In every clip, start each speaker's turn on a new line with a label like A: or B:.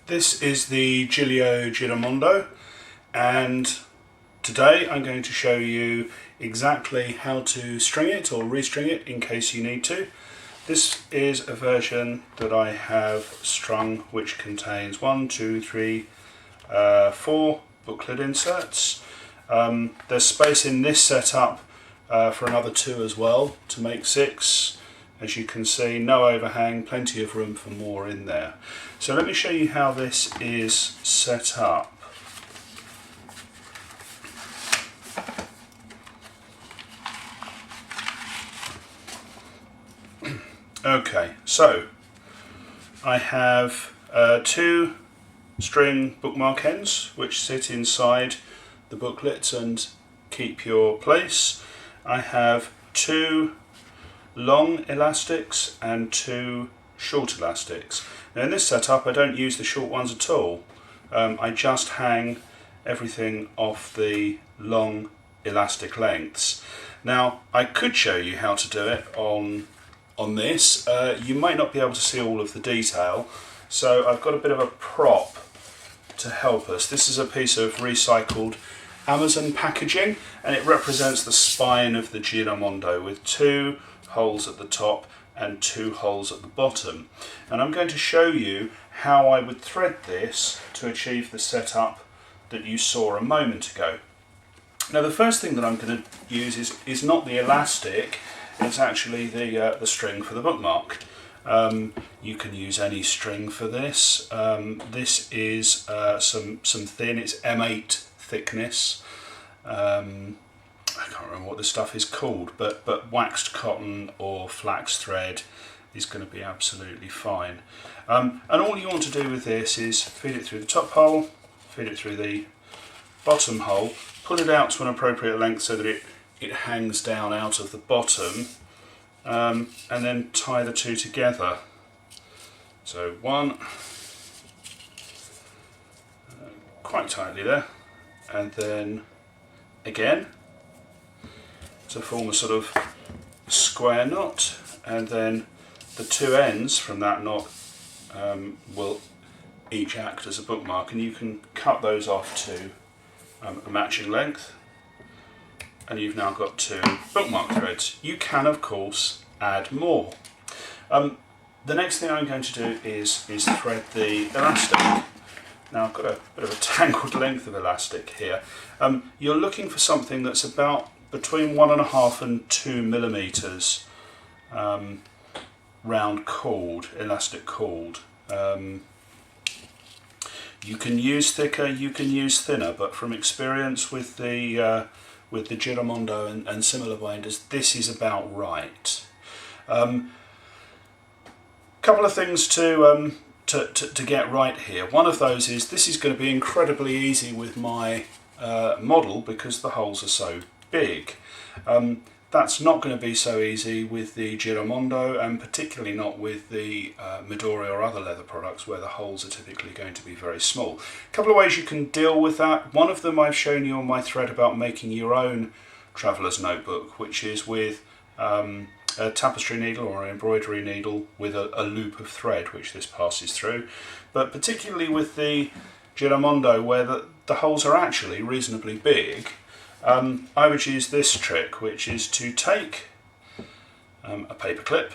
A: This is the Gillio Giramondo, and today I'm going to show you exactly how to string it or restring it in case you need to. This is a version that I have strung which contains 4 booklet inserts. There's space in this setup for another 2 as well to make 6. As you can see, no overhang, plenty of room for more in there. So let me show you how this is set up. Okay, so I have 2 string bookmark ends which sit inside the booklets and keep your place. I have 2 long elastics and 2 short elastics. Now in this setup I don't use the short ones at all. I just hang everything off the long elastic lengths. Now I could show you how to do it on this. You might not be able to see all of the detail, so I've got a bit of a prop to help us. This is a piece of recycled Amazon packaging and it represents the spine of the Giramondo with 2 holes at the top and 2 holes at the bottom, and I'm going to show you how I would thread this to achieve the setup that you saw a moment ago. Now the first thing that I'm going to use is not the elastic, it's actually the string for the bookmark. You can use any string for this. This is some thin, it's M8 thickness. I can't remember what this stuff is called, but waxed cotton or flax thread is going to be absolutely fine. And all you want to do with this is feed it through the top hole, feed it through the bottom hole, pull it out to an appropriate length so that it hangs down out of the bottom, and then tie the 2 together. So 1, quite tightly there, and then again to form a sort of square knot, and then the 2 ends from that knot will each act as a bookmark, and you can cut those off to a matching length, and you've now got 2 bookmark threads. You can of course add more. The next thing I'm going to do is thread the elastic. Now I've got a bit of a tangled length of elastic here. You're looking for something that's about between 1.5 and 2 millimeters round cord, elastic cord. You can use thicker, you can use thinner, but from experience with the Giramondo and similar binders, this is about right. Couple of things to get right here. One of those is this is going to be incredibly easy with my model because the holes are so big. That's not going to be so easy with the Giramondo, and particularly not with the Midori or other leather products where the holes are typically going to be very small. A couple of ways you can deal with that. One of them I've shown you on my thread about making your own traveller's notebook, which is with a tapestry needle or an embroidery needle with a loop of thread which this passes through. But particularly with the Giramondo where the holes are actually reasonably big, I would use this trick, which is to take a paper clip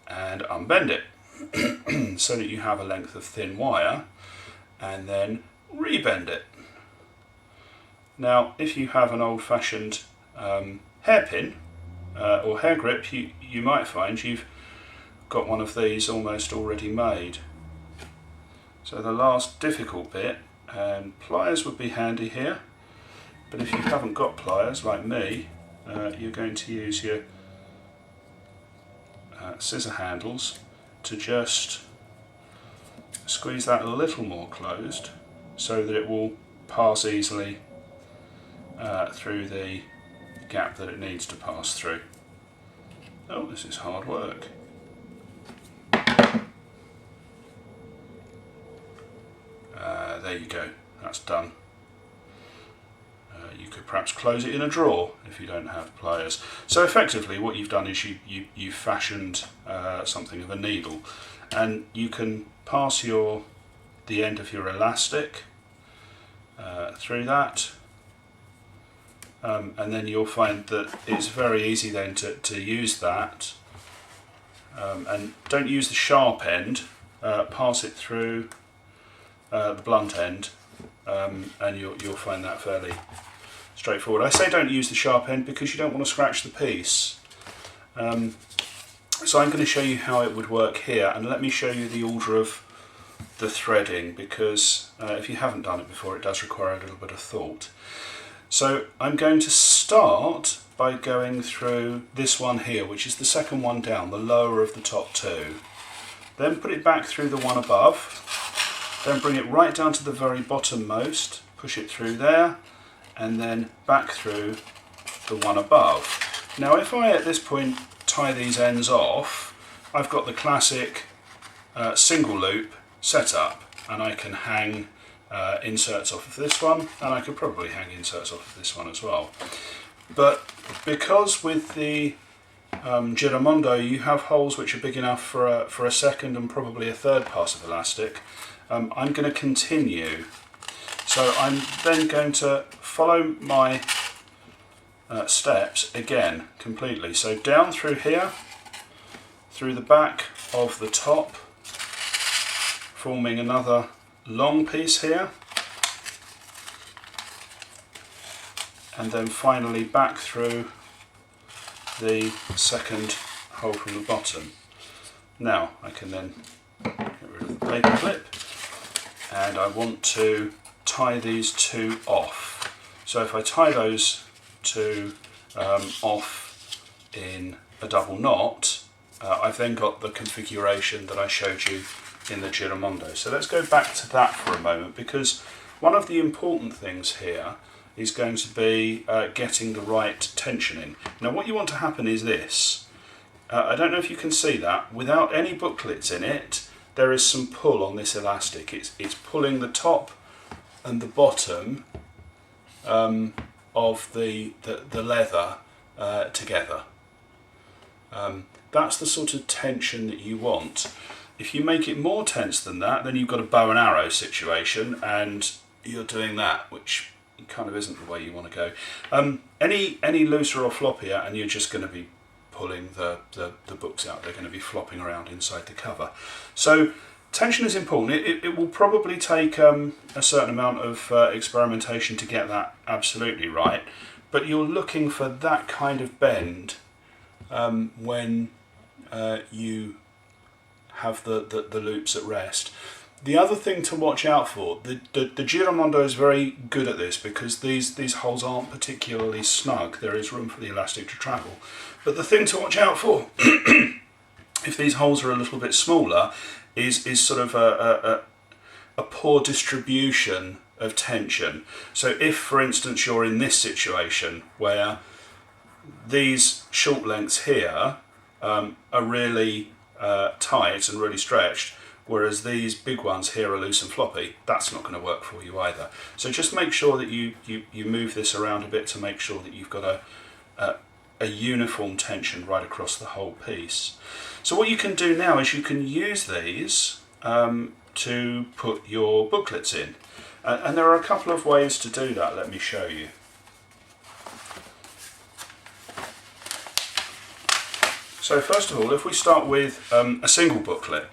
A: and unbend it so that you have a length of thin wire, and then rebend it. Now if you have an old-fashioned hairpin or hair grip, you might find you've got one of these almost already made. So the last difficult bit, and pliers would be handy here. But if you haven't got pliers, like me, you're going to use your scissor handles to just squeeze that a little more closed so that it will pass easily through the gap that it needs to pass through. Oh, this is hard work. There you go, that's done. You could perhaps close it in a drawer if you don't have pliers. So effectively what you've done is you've fashioned something of a needle, and you can pass the end of your elastic through that, and then you'll find that it's very easy then to use that, and don't use the sharp end, pass it through the blunt end, and you'll find that fairly straightforward. I say don't use the sharp end because you don't want to scratch the piece. So I'm going to show you how it would work here, and let me show you the order of the threading, because if you haven't done it before, it does require a little bit of thought. So I'm going to start by going through this one here, which is the second one down, the lower of the top two. Then put it back through the one above, then bring it right down to the very bottommost, push it through there, and then back through the one above. Now if I at this point tie these ends off, I've got the classic single loop set up, and I can hang inserts off of this one, and I could probably hang inserts off of this one as well. But because with the Giramondo you have holes which are big enough for a second and probably a third pass of elastic, I'm going to continue. So I'm then going to follow my steps again completely. So down through here, through the back of the top, forming another long piece here, and then finally back through the second hole from the bottom. Now I can then get rid of the paper clip, and I want to tie these two off. So if I tie those two off in a double knot, I've then got the configuration that I showed you in the Giramondo. So let's go back to that for a moment, because one of the important things here is going to be getting the right tensioning. Now what you want to happen is this. I don't know if you can see that. Without any booklets in it, there is some pull on this elastic. It's pulling the top and the bottom of the leather together. That's the sort of tension that you want. If you make it more tense than that, then you've got a bow and arrow situation, and you're doing that, which kind of isn't the way you want to go. Any looser or floppier, and you're just going to be pulling the books out. They're going to be flopping around inside the cover. So tension is important. It will probably take a certain amount of experimentation to get that absolutely right, but you're looking for that kind of bend when you have the loops at rest. The other thing to watch out for, the Giramondo is very good at this, because these holes aren't particularly snug. There is room for the elastic to travel. But the thing to watch out for, if these holes are a little bit smaller, is sort of a poor distribution of tension. So if, for instance, you're in this situation where these short lengths here are really tight and really stretched, whereas these big ones here are loose and floppy, that's not going to work for you either. So just make sure that you move this around a bit to make sure that you've got a uniform tension right across the whole piece. So what you can do now is you can use these to put your booklets in. And there are a couple of ways to do that. Let me show you. So first of all, if we start with a single booklet,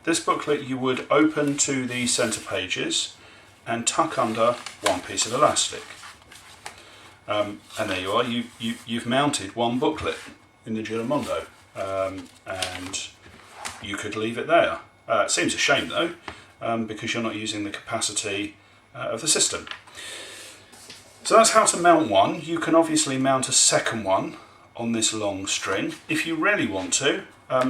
A: this booklet you would open to the centre pages and tuck under one piece of elastic. And there you are, you've mounted one booklet in the Giramondo, and you could leave it there. It seems a shame though, because you're not using the capacity of the system. So that's how to mount one. You can obviously mount a second one on this long string. If you really want to,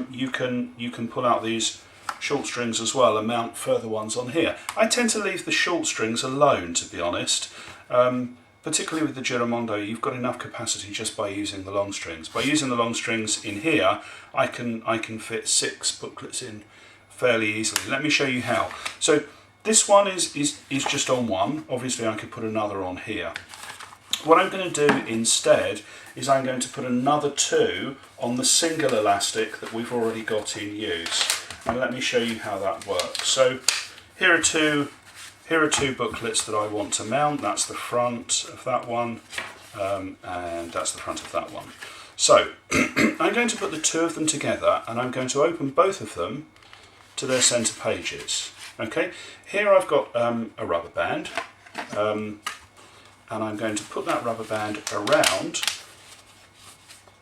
A: you can pull out these short strings as well and mount further ones on here. I tend to leave the short strings alone, to be honest. Particularly with the Giramondo, you've got enough capacity just by using the long strings. By using the long strings in here, I can fit 6 booklets in fairly easily. Let me show you how. So this one is just on one. Obviously I could put another on here. What I'm going to do instead is I'm going to put another 2 on the single elastic that we've already got in use. and let me show you how that works. So here are two booklets that I want to mount. That's the front of that one, and that's the front of that one. So I'm going to put the two of them together, and I'm going to open both of them to their centre pages. Okay, here I've got a rubber band, and I'm going to put that rubber band around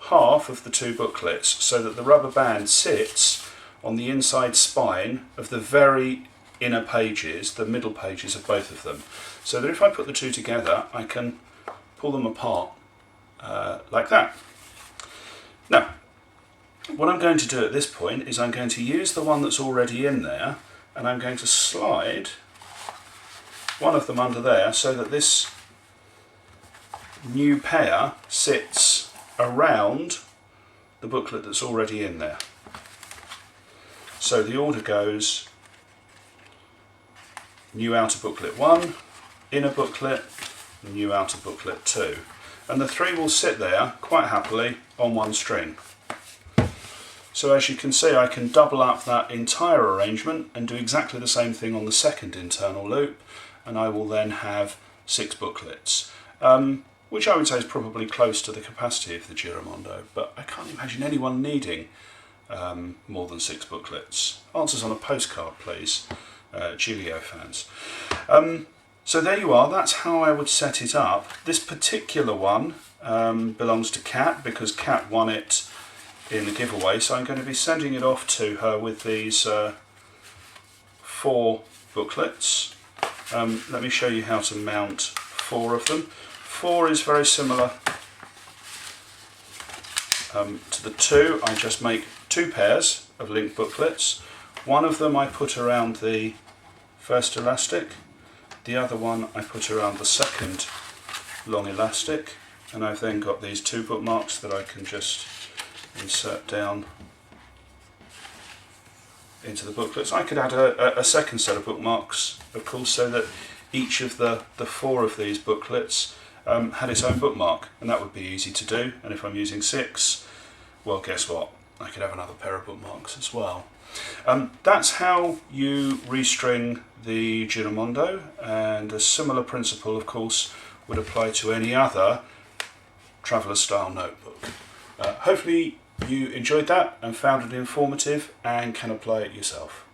A: half of the two booklets so that the rubber band sits on the inside spine of the very inner pages, the middle pages of both of them, so that if I put the two together I can pull them apart like that. Now, what I'm going to do at this point is I'm going to use the one that's already in there, and I'm going to slide one of them under there so that this new pair sits around the booklet that's already in there. So the order goes new outer booklet 1, inner booklet, new outer booklet 2. And the three will sit there quite happily on one string. So as you can see, I can double up that entire arrangement and do exactly the same thing on the second internal loop, and I will then have 6 booklets, which I would say is probably close to the capacity of the Giramondo, but I can't imagine anyone needing more than 6 booklets. Answers on a postcard, please, Gillio fans. So there you are, that's how I would set it up. This particular one belongs to Kat because Kat won it in the giveaway, so I'm going to be sending it off to her with these 4 booklets. Let me show you how to mount 4 of them. 4 is very similar to the 2. I just make 2 pairs of linked booklets. One of them I put around the first elastic, the other one I put around the second long elastic, and I've then got these 2 bookmarks that I can just insert down into the booklets. I could add a second set of bookmarks, of course, so that each of the 4 of these booklets had its own bookmark, and that would be easy to do. And if I'm using 6, well, guess what? I could have another pair of bookmarks as well. That's how you restring the Giramondo, and a similar principle, of course, would apply to any other traveller style notebook. Hopefully you enjoyed that and found it informative and can apply it yourself.